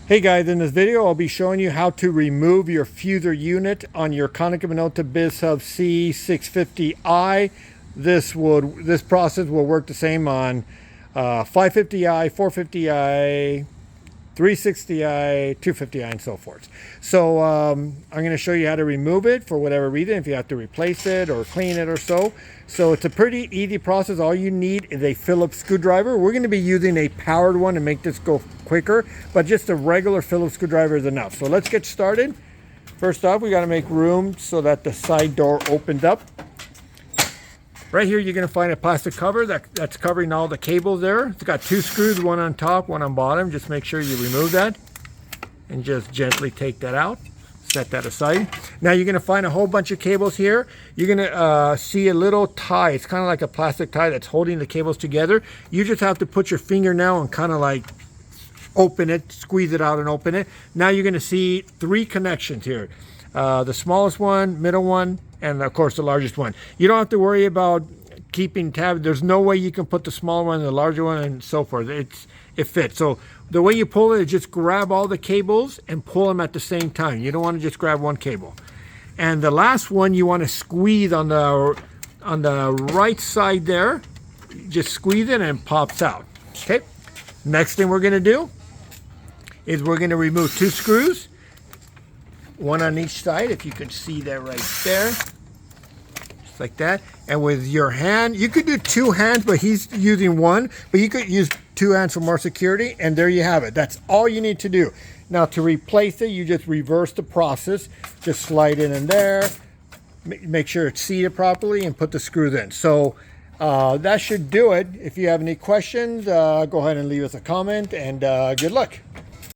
Hey guys, in this video I'll be showing you how to remove your fuser unit on your Konica Minolta Bizhub c650i. This process will work the same on 550i, 450i, 360i, 250i, and so forth. So I'm going to show you how to remove it for whatever reason, if you have to replace it or clean it or so. So it's a pretty easy process. All you need is a Phillips screwdriver. We're going to be using a powered one to make this go quicker, but just a regular Phillips screwdriver is enough. So let's get started. First off, we got to make room so that the side door opens up. Right here, you're going to find a plastic cover that's covering all the cables there. It's got two screws, one on top, one on bottom. Just make sure you remove that and just gently take that out. Set that aside. Now you're going to find a whole bunch of cables here. You're going to see a little tie. It's kind of like a plastic tie that's holding the cables together. You just have to put your finger now and kind of like open it, squeeze it out and open it. Now you're going to see three connections here. The smallest one, middle one, and of course the largest one. You don't have to worry about keeping tabs. There's no way you can put the smaller one, the larger one, and so forth. It fits. So the way you pull it is just grab all the cables and pull them at the same time. You don't want to just grab one cable. And the last one you want to squeeze on the right side there. Just squeeze it and it pops out. Okay. Next thing we're going to do is we're going to remove two screws. One on each side, if you can see that right there. Just like that. And with your hand, you could do two hands, but he's using one. But you could use two hands for more security. And there you have it. That's all you need to do. Now to replace it, you just reverse the process. Just slide it in there. Make sure it's seated properly and put the screws in. So that should do it. If you have any questions, go ahead and leave us a comment. And good luck.